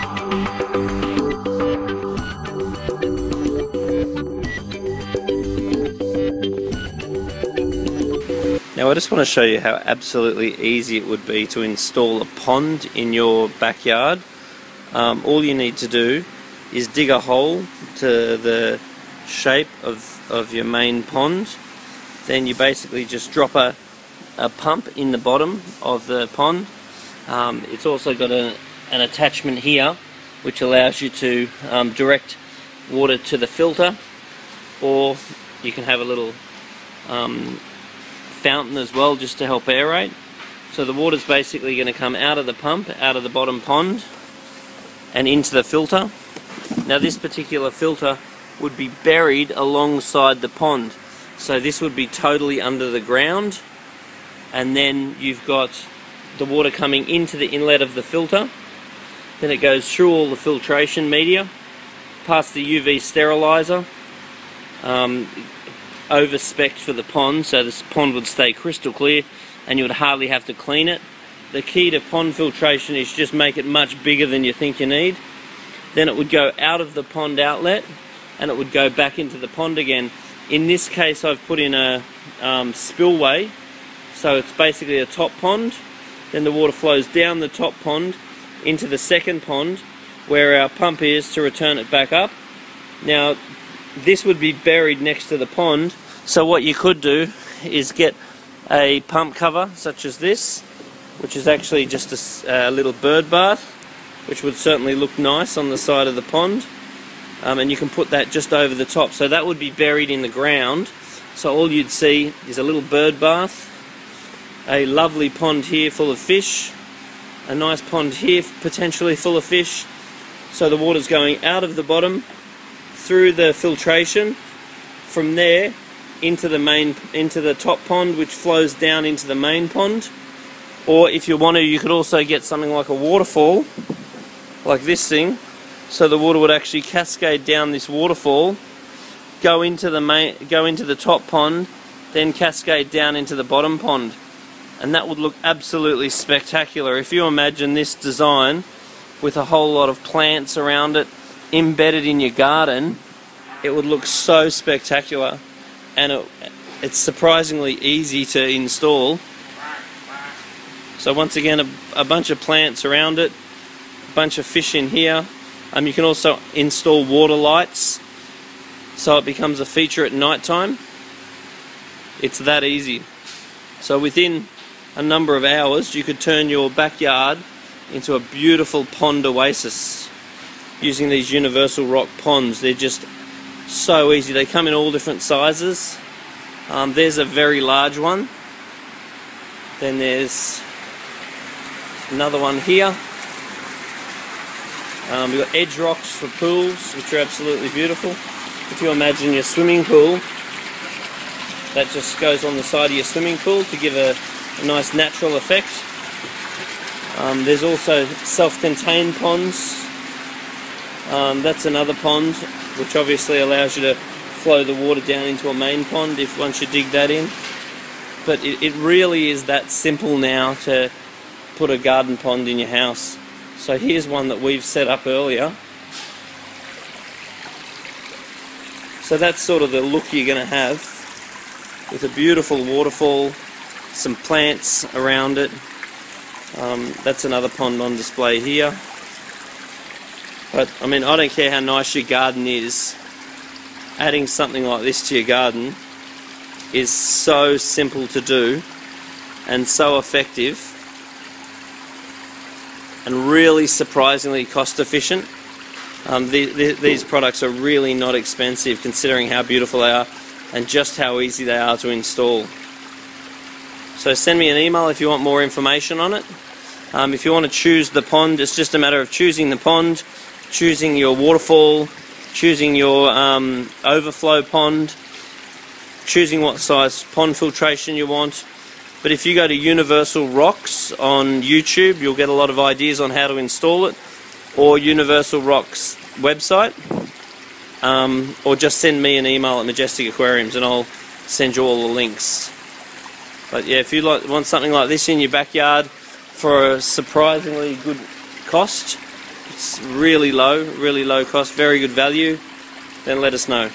Now I just want to show you how absolutely easy it would be to install a pond in your backyard. All you need to do is dig a hole to the shape of your main pond. Then you basically just drop a pump in the bottom of the pond. It's also got an attachment here which allows you to direct water to the filter, or you can have a little fountain as well just to help aerate. So the water's basically going to come out of the pump, out of the bottom pond and into the filter. Now this particular filter would be buried alongside the pond, so this would be totally under the ground, and then you've got the water coming into the inlet of the filter. Then it goes through all the filtration media, past the UV sterilizer, over spec'd for the pond, so this pond would stay crystal clear and you would hardly have to clean it. The key to pond filtration is just make it much bigger than you think you need. Then it would go out of the pond outlet and it would go back into the pond again. In this case I've put in a spillway, so it's basically a top pond. Then the water flows down the top pond into the second pond where our pump is to return it back up. Now this would be buried next to the pond, so what you could do is get a pump cover such as this, which is actually just a little bird bath, which would certainly look nice on the side of the pond, and you can put that just over the top, so that would be buried in the ground. So all you'd see is a little bird bath, a lovely pond here full of fish, a nice pond here potentially full of fish. So the water's going out of the bottom through the filtration, from there into the top pond, which flows down into the main pond. Or if you want to, you could also get something like a waterfall, like this thing, so the water would actually cascade down this waterfall, go into the top pond, then cascade down into the bottom pond, and that would look absolutely spectacular. If you imagine this design with a whole lot of plants around it embedded in your garden, it would look so spectacular, and it's surprisingly easy to install. So once again, a bunch of plants around it, a bunch of fish in here. You can also install water lights so it becomes a feature at night time. It's that easy. So within a number of hours you could turn your backyard into a beautiful pond oasis using these universal rock ponds. They're just so easy. They come in all different sizes. There's a very large one. Then there's another one here. We've got edge rocks for pools, which are absolutely beautiful. If you imagine your swimming pool, that just goes on the side of your swimming pool to give a nice natural effect. There's also self-contained ponds. That's another pond, which obviously allows you to flow the water down into a main pond once you dig that in. But it really is that simple now to put a garden pond in your house. So here's one that we've set up earlier. So that's sort of the look you're going to have, with a beautiful waterfall, some plants around it. That's another pond on display here. But I mean, I don't care how nice your garden is, adding something like this to your garden is so simple to do and so effective and really surprisingly cost efficient. These products are really not expensive considering how beautiful they are and just how easy they are to install. So send me an email if you want more information on it. If you want to choose the pond, it's just a matter of choosing the pond, choosing your waterfall, choosing your overflow pond, choosing what size pond filtration you want. But if you go to Universal Rocks on YouTube, you'll get a lot of ideas on how to install it, or Universal Rocks website, or just send me an email at Majestic Aquariums and I'll send you all the links. But yeah, if you want something like this in your backyard for a surprisingly good cost, it's really low cost, very good value, then let us know.